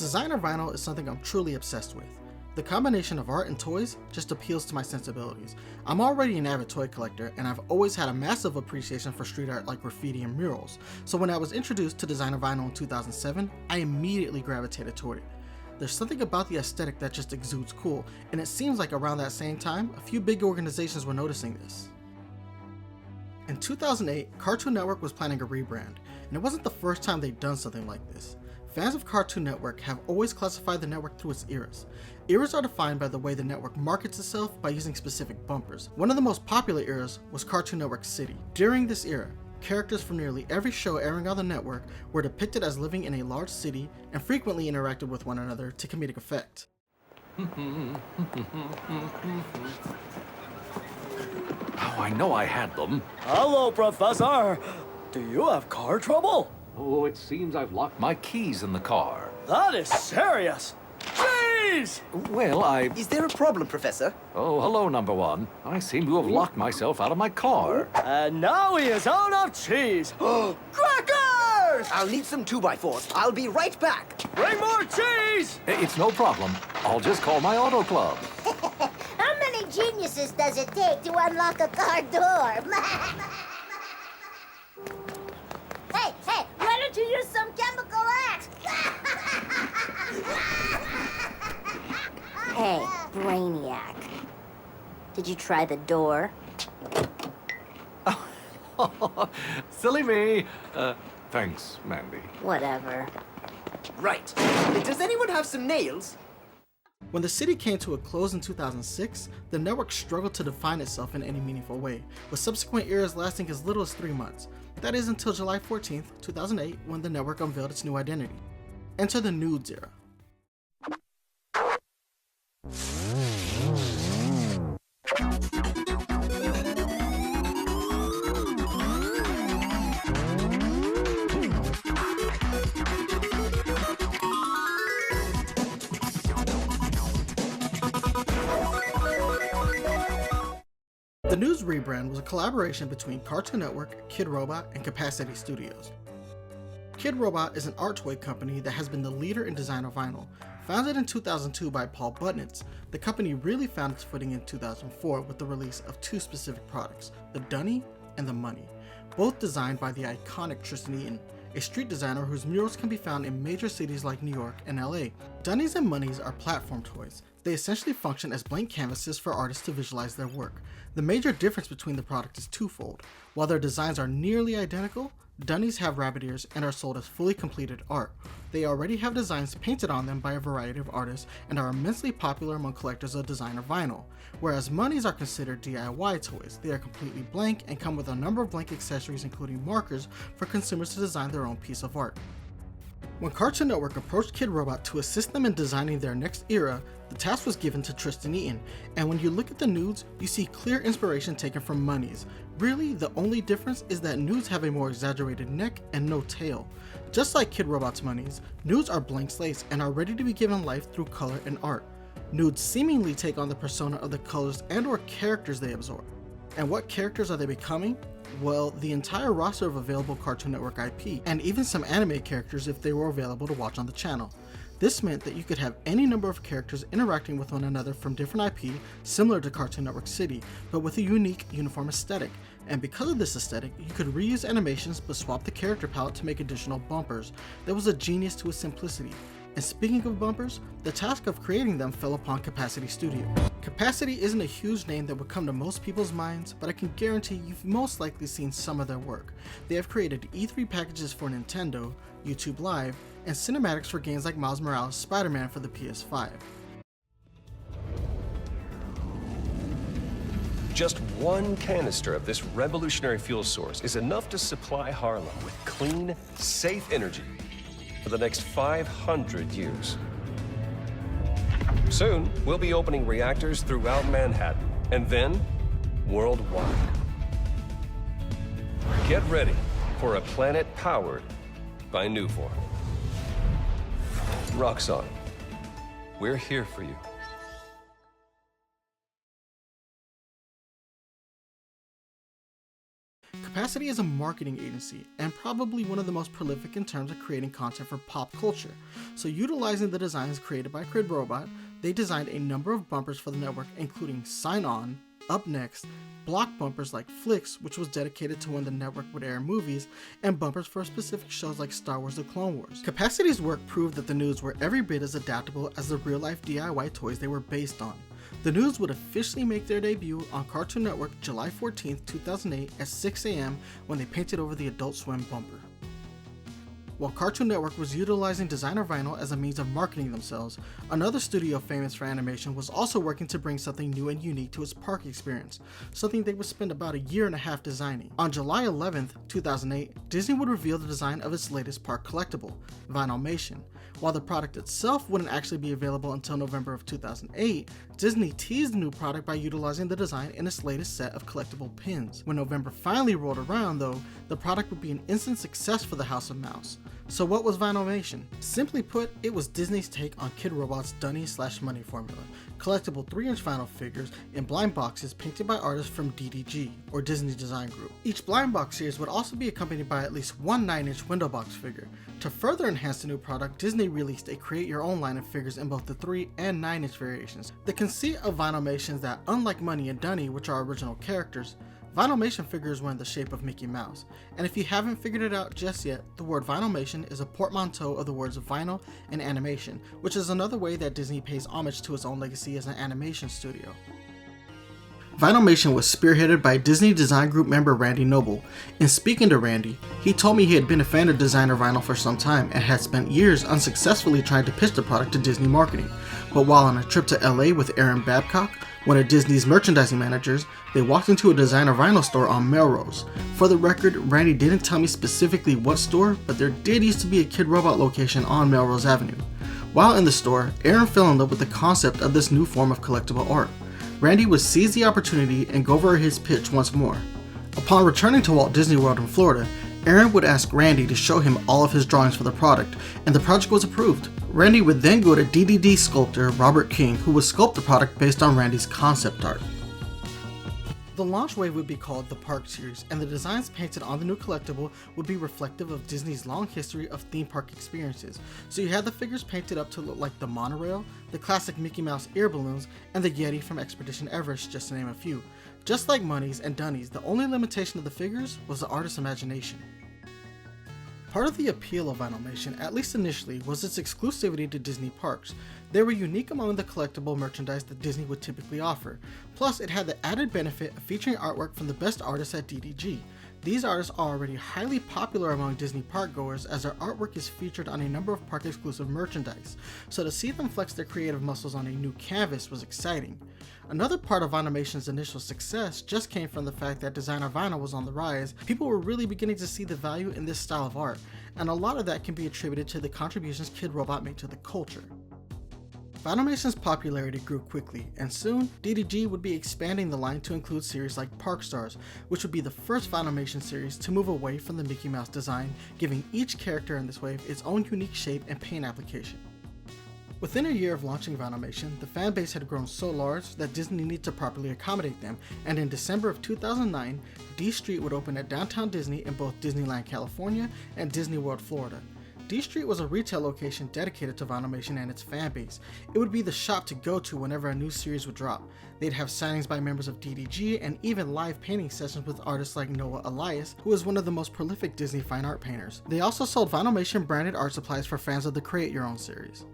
Designer vinyl is something I'm truly obsessed with. The combination of art and toys just appeals to my sensibilities. I'm already an avid toy collector, and I've always had a massive appreciation for street art like graffiti and murals, so when I was introduced to designer vinyl in 2007, I immediately gravitated toward it. There's something about the aesthetic that just exudes cool, and it seems like around that same time, a few big organizations were noticing this. In 2008, Cartoon Network was planning a rebrand, and it wasn't the first time they'd done something like this. Fans of Cartoon Network have always classified the network through its eras. Eras are defined by the way the network markets itself by using specific bumpers. One of the most popular eras was Cartoon Network City. During this era, characters from nearly every show airing on the network were depicted as living in a large city and frequently interacted with one another to comedic effect. Oh, I know I had them. Hello, Professor. Do you have car trouble? Oh, it seems I've locked my keys in the car. That is serious. Jeez! Well, Is there a problem, Professor? Oh, hello, number one. I seem to have locked myself out of my car. And now he is out of cheese. Crackers! I'll need some 2x4s. I'll be right back. Bring more cheese! It's no problem. I'll just call my auto club. How many geniuses does it take to unlock a car door? Hey, why don't you use some chemical axe? Hey, Brainiac. Did you try the door? Silly me. Thanks, Mandy. Whatever. Right. Does anyone have some nails? When the city came to a close in 2006, the network struggled to define itself in any meaningful way, with subsequent eras lasting as little as 3 months. That is until July 14th, 2008, when the network unveiled its new identity. Enter the Noods era. The Noods rebrand was a collaboration between Cartoon Network, Kid Robot, and Capacity Studios. Kid Robot is an art toy company that has been the leader in designer vinyl. Founded in 2002 by Paul Budnitz, the company really found its footing in 2004 with the release of 2 specific products, the Dunny and the Money, both designed by the iconic Tristan Eaton, a street designer whose murals can be found in major cities like New York and LA. Dunnies and Monies are platform toys. They essentially function as blank canvases for artists to visualize their work. The major difference between the product is twofold. While their designs are nearly identical, Dunnies have rabbit ears and are sold as fully completed art. They already have designs painted on them by a variety of artists and are immensely popular among collectors of designer vinyl. Whereas Monies are considered DIY toys, they are completely blank and come with a number of blank accessories including markers for consumers to design their own piece of art. When Cartoon Network approached Kid Robot to assist them in designing their next era, the task was given to Tristan Eaton, and when you look at the Noods, you see clear inspiration taken from Monies. Really, the only difference is that Noods have a more exaggerated neck and no tail. Just like Kid Robot's Monies, Noods are blank slates and are ready to be given life through color and art. Noods seemingly take on the persona of the colors and/or characters they absorb. And what characters are they becoming? Well, the entire roster of available Cartoon Network IP, and even some anime characters if they were available to watch on the channel. This meant that you could have any number of characters interacting with one another from different IP, similar to Cartoon Network City, but with a unique, uniform aesthetic. And because of this aesthetic, you could reuse animations but swap the character palette to make additional bumpers. There was a genius to its simplicity. And speaking of bumpers, the task of creating them fell upon Capacity Studios. Capacity isn't a huge name that would come to most people's minds, but I can guarantee you've most likely seen some of their work. They have created E3 packages for Nintendo, YouTube Live, and cinematics for games like Miles Morales' Spider-Man for the PS5. Just one canister of this revolutionary fuel source is enough to supply Harlem with clean, safe energy for the next 500 years. Soon, we'll be opening reactors throughout Manhattan, and then worldwide. Get ready for a planet powered by Nuform. Roxxon, we're here for you. Capacity is a marketing agency and probably one of the most prolific in terms of creating content for pop culture. So utilizing the designs created by Kidrobot, they designed a number of bumpers for the network, including Sign On, Up Next, block bumpers like Flicks, which was dedicated to when the network would air movies, and bumpers for specific shows like Star Wars: The Clone Wars. Capacity's work proved that the Noods were every bit as adaptable as the real-life DIY toys they were based on. The Noods would officially make their debut on Cartoon Network July 14, 2008 at 6 a.m. when they painted over the Adult Swim bumper. While Cartoon Network was utilizing designer vinyl as a means of marketing themselves, another studio famous for animation was also working to bring something new and unique to its park experience, something they would spend about a year and a half designing. On July 11, 2008, Disney would reveal the design of its latest park collectible, Vinylmation. While the product itself wouldn't actually be available until November of 2008, Disney teased the new product by utilizing the design in its latest set of collectible pins. When November finally rolled around though, the product would be an instant success for the House of Mouse. So what was Vinylmation? Simply put, it was Disney's take on Kidrobot's Dunny/Money formula, collectible 3-inch vinyl figures in blind boxes painted by artists from DDG, or Disney Design Group. Each blind box series would also be accompanied by at least one 9-inch window box figure. To further enhance the new product, Disney released a create-your-own line of figures in both the 3 and 9-inch variations. The conceit of Vinylmation is that, unlike Money and Dunny, which are original characters, Vinylmation figures were in the shape of Mickey Mouse, and if you haven't figured it out just yet, the word Vinylmation is a portmanteau of the words vinyl and animation, which is another way that Disney pays homage to its own legacy as an animation studio. Vinylmation was spearheaded by Disney Design Group member Randy Noble. In speaking to Randy, he told me he had been a fan of designer vinyl for some time and had spent years unsuccessfully trying to pitch the product to Disney marketing. But while on a trip to LA with Aaron Babcock, one of Disney's merchandising managers, they walked into a designer vinyl store on Melrose. For the record, Randy didn't tell me specifically what store, but there did used to be a Kidrobot location on Melrose Avenue. While in the store, Aaron fell in love with the concept of this new form of collectible art. Randy would seize the opportunity and go over his pitch once more. Upon returning to Walt Disney World in Florida, Aaron would ask Randy to show him all of his drawings for the product, and the project was approved. Randy would then go to DDD sculptor Robert King, who would sculpt the product based on Randy's concept art. The launch wave would be called the Park Series, and the designs painted on the new collectible would be reflective of Disney's long history of theme park experiences. So you had the figures painted up to look like the monorail, the classic Mickey Mouse air balloons, and the Yeti from Expedition Everest, just to name a few. Just like Money's and Dunny's, the only limitation of the figures was the artist's imagination. Part of the appeal of Vinylmation, at least initially, was its exclusivity to Disney parks. They were unique among the collectible merchandise that Disney would typically offer. Plus, it had the added benefit of featuring artwork from the best artists at DDG. These artists are already highly popular among Disney park goers as their artwork is featured on a number of park exclusive merchandise, so to see them flex their creative muscles on a new canvas was exciting. Another part of Vinylmation's initial success just came from the fact that designer vinyl was on the rise. People were really beginning to see the value in this style of art, and a lot of that can be attributed to the contributions Kidrobot made to the culture. Vinylmation's popularity grew quickly, and soon, DDG would be expanding the line to include series like Park Stars, which would be the first Vinylmation series to move away from the Mickey Mouse design, giving each character in this wave its own unique shape and paint application. Within a year of launching Vinylmation, the fan base had grown so large that Disney needed to properly accommodate them, and in December of 2009, D Street would open at Downtown Disney in both Disneyland, California and Disney World, Florida. D Street was a retail location dedicated to Vinylmation and its fan base. It would be the shop to go to whenever a new series would drop. They'd have signings by members of DDG and even live painting sessions with artists like Noah Elias, who is one of the most prolific Disney fine art painters. They also sold Vinylmation branded art supplies for fans of the Create Your Own series.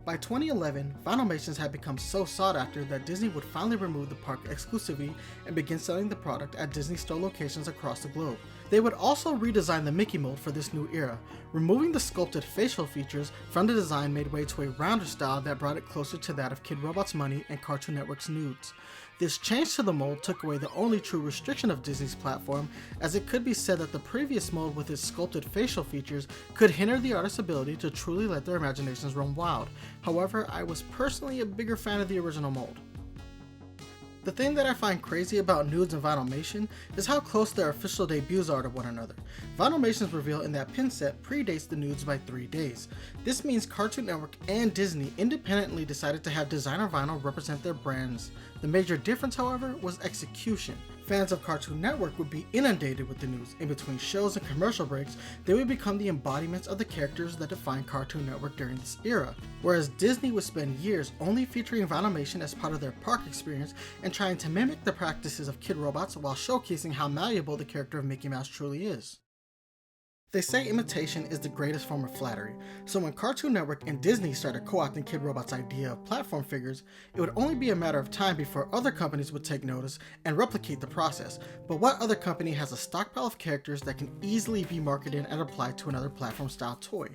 By 2011, Vinylmations had become so sought after that Disney would finally remove the park exclusivity and begin selling the product at Disney store locations across the globe. They would also redesign the Mickey mold for this new era. Removing the sculpted facial features from the design made way to a rounder style that brought it closer to that of Kidrobot's Money and Cartoon Network's Noods. This change to the mold took away the only true restriction of Disney's platform, as it could be said that the previous mold with its sculpted facial features could hinder the artist's ability to truly let their imaginations run wild. However, I was personally a bigger fan of the original mold. The thing that I find crazy about Noods and Vinylmation is how close their official debuts are to one another. Vinylmation's reveal in that pin set predates the Noods by 3 days. This means Cartoon Network and Disney independently decided to have designer vinyl represent their brands. The major difference, however, was execution. Fans of Cartoon Network would be inundated with the news. In between shows and commercial breaks, they would become the embodiments of the characters that defined Cartoon Network during this era. Whereas Disney would spend years only featuring Vinylmation as part of their park experience and trying to mimic the practices of Kid Robots while showcasing how malleable the character of Mickey Mouse truly is. They say imitation is the greatest form of flattery, so when Cartoon Network and Disney started co-opting Kid Robot's idea of platform figures, it would only be a matter of time before other companies would take notice and replicate the process. But what other company has a stockpile of characters that can easily be marketed and applied to another platform-style toy?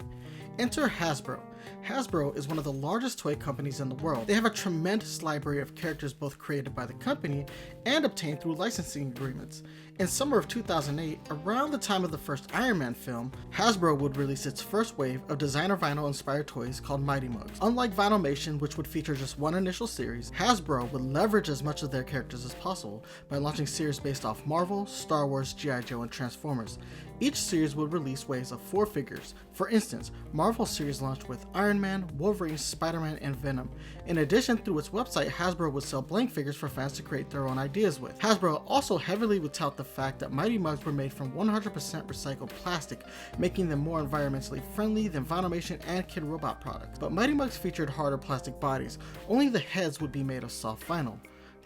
Enter Hasbro. Hasbro is one of the largest toy companies in the world. They have a tremendous library of characters both created by the company and obtained through licensing agreements. In summer of 2008, around the time of the first Iron Man film, Hasbro would release its first wave of designer vinyl inspired toys called Mighty Mugs. Unlike Vinylmation, which would feature just one initial series, Hasbro would leverage as much of their characters as possible by launching series based off Marvel, Star Wars, G.I. Joe, and Transformers. Each series would release waves of 4 figures. For instance, Marvel series launched with Iron Man, Wolverine, Spiderman, and Venom. In addition, through its website, Hasbro would sell blank figures for fans to create their own ideas with. Hasbro also heavily would tout the fact that Mighty Mugs were made from 100% recycled plastic, making them more environmentally friendly than Vinylmation and Kid Robot products. But Mighty Mugs featured harder plastic bodies. Only the heads would be made of soft vinyl.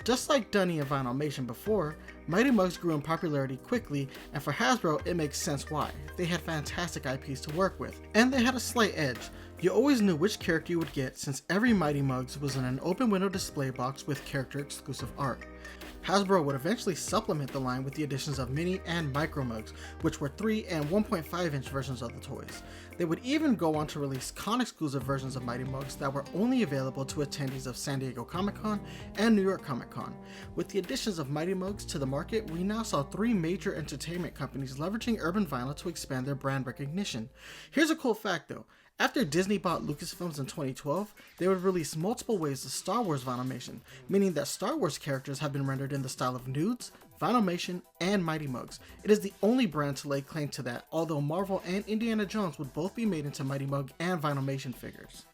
Just like Dunny and Vinylmation before, Mighty Mugs grew in popularity quickly, and for Hasbro it makes sense why. They had fantastic IPs to work with, and they had a slight edge. You always knew which character you would get since every Mighty Mugs was in an open window display box with character exclusive art. Hasbro would eventually supplement the line with the additions of mini and micro mugs, which were 3 and 1.5 inch versions of the toys. They would even go on to release con-exclusive versions of Mighty Mugs that were only available to attendees of San Diego Comic-Con and New York Comic-Con. With the additions of Mighty Mugs to the market, we now saw 3 major entertainment companies leveraging urban vinyl to expand their brand recognition. Here's a cool fact though. After Disney bought Lucasfilms in 2012, they would release multiple waves of Star Wars Vinylmation, meaning that Star Wars characters have been rendered in the style of Noods, Vinylmation, and Mighty Mugs. It is the only brand to lay claim to that, although Marvel and Indiana Jones would both be made into Mighty Mug and Vinylmation figures.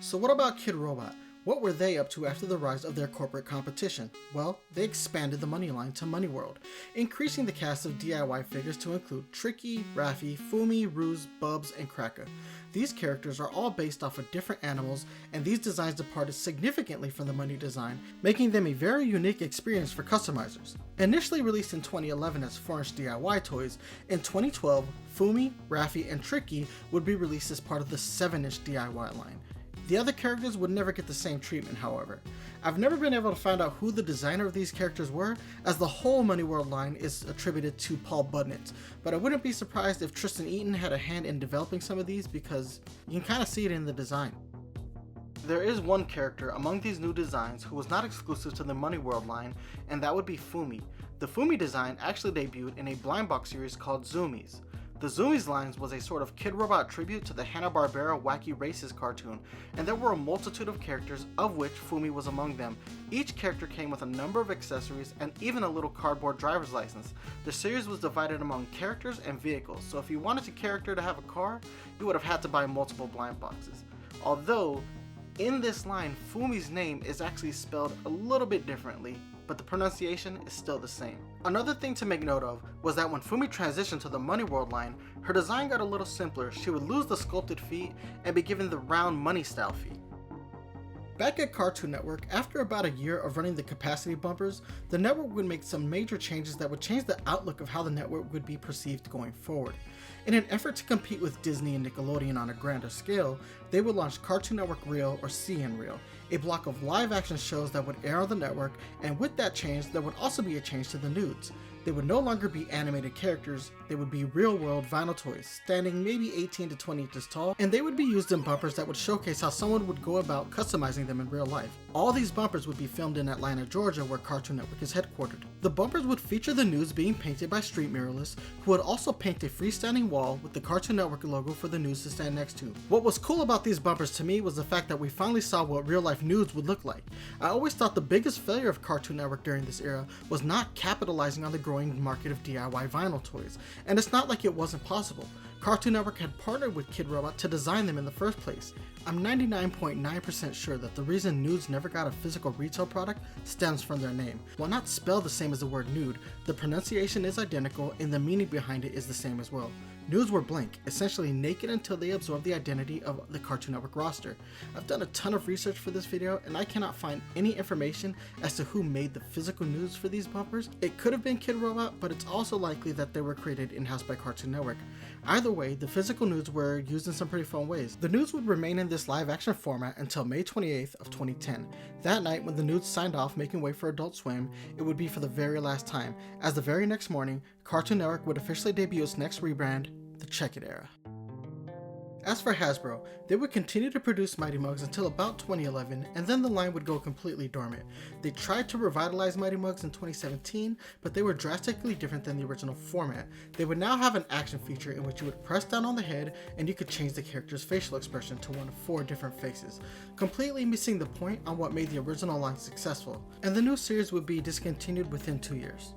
So what about Kid Robot? What were they up to after the rise of their corporate competition? Well, they expanded the money line to Money World, increasing the cast of DIY figures to include Tricky, Raffi, Fumi, Ruse, Bubs, and Kraka. These characters are all based off of different animals, and these designs departed significantly from the Money design, making them a very unique experience for customizers. Initially released in 2011 as 4-inch DIY toys, in 2012, Fumi, Raffi, and Tricky would be released as part of the 7-inch DIY line. The other characters would never get the same treatment, however. I've never been able to find out who the designer of these characters were, as the whole Money World line is attributed to Paul Budnitz, but I wouldn't be surprised if Tristan Eaton had a hand in developing some of these because you can kind of see it in the design. There is one character among these new designs who was not exclusive to the Money World line, and that would be Fumi. The Fumi design actually debuted in a blind box series called Zoomies. The Zoomies lines was a sort of Kid Robot tribute to the Hanna-Barbera Wacky Races cartoon, and there were a multitude of characters, of which Fumi was among them. Each character came with a number of accessories and even a little cardboard driver's license. The series was divided among characters and vehicles, so if you wanted a character to have a car, you would have had to buy multiple blind boxes. Although, in this line, Fumi's name is actually spelled a little bit differently, but the pronunciation is still the same. Another thing to make note of was that when Fumi transitioned to the Money World line, her design got a little simpler. She would lose the sculpted feet and be given the round money style feet. Back at Cartoon Network, after about a year of running the capacity bumpers, the network would make some major changes that would change the outlook of how the network would be perceived going forward. In an effort to compete with Disney and Nickelodeon on a grander scale, they would launch Cartoon Network Reel or CN Reel, a block of live action shows that would air on the network, and with that change, there would also be a change to the Noods. They would no longer be animated characters, they would be real-world vinyl toys, standing maybe 18 to 20 inches tall, and they would be used in bumpers that would showcase how someone would go about customizing them in real life. All these bumpers would be filmed in Atlanta, Georgia, where Cartoon Network is headquartered. The bumpers would feature the Noods being painted by street muralists, who would also paint a freestanding wall with the Cartoon Network logo for the Noods to stand next to. What was cool about these bumpers to me was the fact that we finally saw what real life Noods would look like. I always thought the biggest failure of Cartoon Network during this era was not capitalizing on the growing market of DIY vinyl toys, and it's not like it wasn't possible. Cartoon Network had partnered with Kid Robot to design them in the first place. I'm 99.9% sure that the reason Noods never got a physical retail product stems from their name. While not spelled the same as the word nude, the pronunciation is identical and the meaning behind it is the same as well. Noods were blank, essentially naked until they absorbed the identity of the Cartoon Network roster. I've done a ton of research for this video and I cannot find any information as to who made the physical Noods for these bumpers. It could have been Kid Robot, but it's also likely that they were created in-house by Cartoon Network. Either way, the physical Noods were used in some pretty fun ways. The Noods would remain in this live action format until May 28th of 2010. That night, when the Noods signed off making way for Adult Swim, it would be for the very last time, as the very next morning, Cartoon Network would officially debut its next rebrand, the Check It era. As for Hasbro, they would continue to produce Mighty Mugs until about 2011, and then the line would go completely dormant. They tried to revitalize Mighty Mugs in 2017, but they were drastically different than the original format. They would now have an action feature in which you would press down on the head and you could change the character's facial expression to one of 4 different faces, completely missing the point on what made the original line successful, and the new series would be discontinued within 2 years.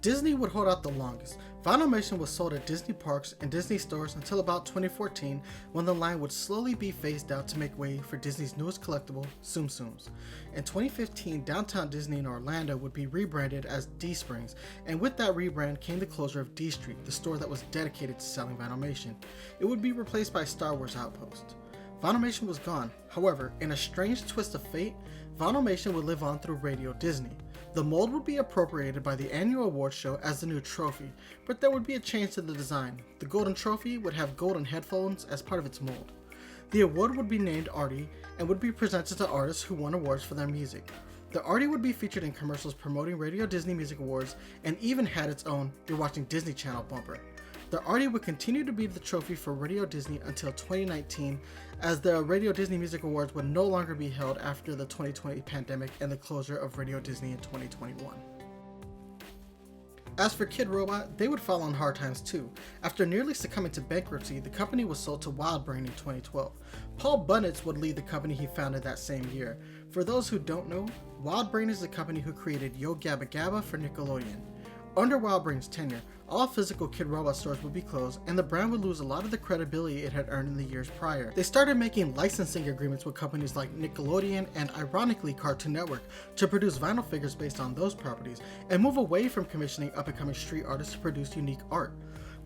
Disney would hold out the longest. Vinylmation was sold at Disney parks and Disney stores until about 2014, when the line would slowly be phased out to make way for Disney's newest collectible, Tsum Tsums. In 2015, Downtown Disney in Orlando would be rebranded as D Springs, and with that rebrand came the closure of D Street, the store that was dedicated to selling Vinylmation. It would be replaced by Star Wars Outpost. Vinylmation was gone. However, in a strange twist of fate, Vinylmation would live on through Radio Disney. The mold would be appropriated by the annual award show as the new trophy, but there would be a change to the design. The golden trophy would have golden headphones as part of its mold. The award would be named Artie and would be presented to artists who won awards for their music. The Artie would be featured in commercials promoting Radio Disney Music Awards and even had its own You're Watching Disney Channel bumper. The Artie would continue to be the trophy for Radio Disney until 2019, as the Radio Disney Music Awards would no longer be held after the 2020 pandemic and the closure of Radio Disney in 2021. As for Kid Robot, they would fall on hard times too. After nearly succumbing to bankruptcy, the company was sold to WildBrain in 2012. Paul Bunitz would lead the company he founded that same year. For those who don't know, WildBrain is the company who created Yo Gabba Gabba for Nickelodeon. Under WildBrain's tenure, all physical Kid Robot stores would be closed and the brand would lose a lot of the credibility it had earned in the years prior. They started making licensing agreements with companies like Nickelodeon and ironically Cartoon Network to produce vinyl figures based on those properties and move away from commissioning up-and-coming street artists to produce unique art.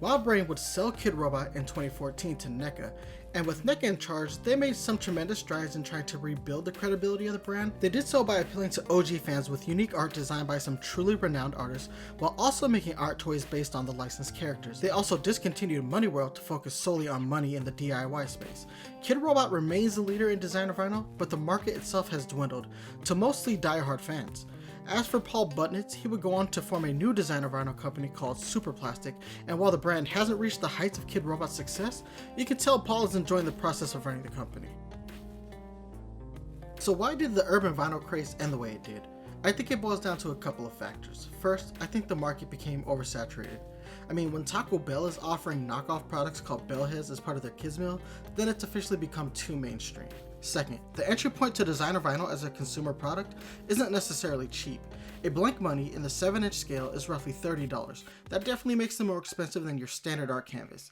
WildBrain would sell Kid Robot in 2014 to NECA, and with NECA in charge, they made some tremendous strides in trying to rebuild the credibility of the brand. They did so by appealing to OG fans with unique art designed by some truly renowned artists, while also making art toys based on the licensed characters. They also discontinued Money World to focus solely on money in the DIY space. Kid Robot remains the leader in designer vinyl, but the market itself has dwindled to mostly die-hard fans. As for Paul Bunitz, he would go on to form a new designer vinyl company called Super Plastic, and while the brand hasn't reached the heights of Kid Robot's success, you can tell Paul is enjoying the process of running the company. So why did the urban vinyl craze end the way it did? I think it boils down to a couple of factors. First, I think the market became oversaturated. I mean, when Taco Bell is offering knockoff products called Bellheads as part of their kids meal, then it's officially become too mainstream. Second, the entry point to designer vinyl as a consumer product isn't necessarily cheap. A blank money in the 7-inch scale is roughly $30. That definitely makes them more expensive than your standard art canvas.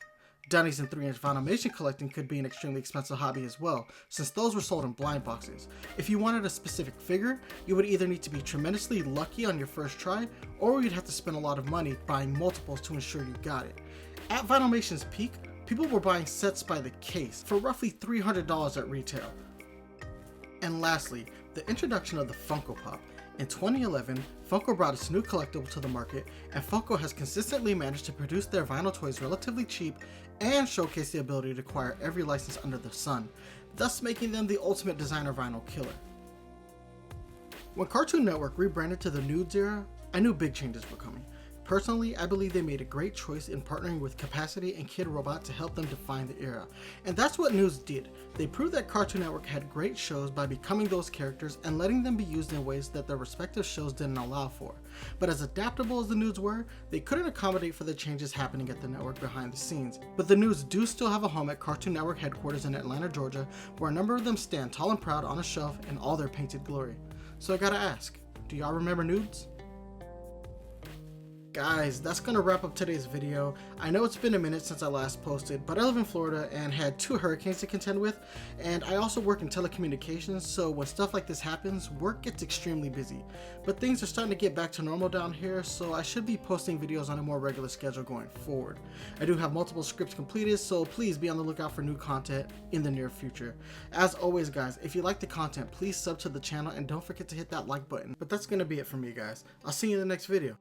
Dunnies and 3-inch Vinylmation collecting could be an extremely expensive hobby as well, since those were sold in blind boxes. If you wanted a specific figure, you would either need to be tremendously lucky on your first try, or you'd have to spend a lot of money buying multiples to ensure you got it. At Vinylmation's peak, people were buying sets by the case for roughly $300 at retail. And lastly, the introduction of the Funko Pop. In 2011, Funko brought its new collectible to the market, and Funko has consistently managed to produce their vinyl toys relatively cheap and showcase the ability to acquire every license under the sun, thus making them the ultimate designer vinyl killer. When Cartoon Network rebranded to the Noods era, I knew big changes were coming. Personally, I believe they made a great choice in partnering with Capacity and Kid Robot to help them define the era. And that's what Noods did. They proved that Cartoon Network had great shows by becoming those characters and letting them be used in ways that their respective shows didn't allow for. But as adaptable as the Noods were, they couldn't accommodate for the changes happening at the network behind the scenes. But the Noods do still have a home at Cartoon Network headquarters in Atlanta, Georgia, where a number of them stand tall and proud on a shelf in all their painted glory. So I gotta ask, do y'all remember Noods? Guys, that's gonna wrap up today's video. I know it's been a minute since I last posted, but I live in Florida and had 2 hurricanes to contend with, and I also work in telecommunications, so when stuff like this happens, work gets extremely busy. But things are starting to get back to normal down here, so I should be posting videos on a more regular schedule going forward. I do have multiple scripts completed, so please be on the lookout for new content in the near future. As always guys, if you like the content, please sub to the channel and don't forget to hit that like button. But that's gonna be it for me guys. I'll see you in the next video.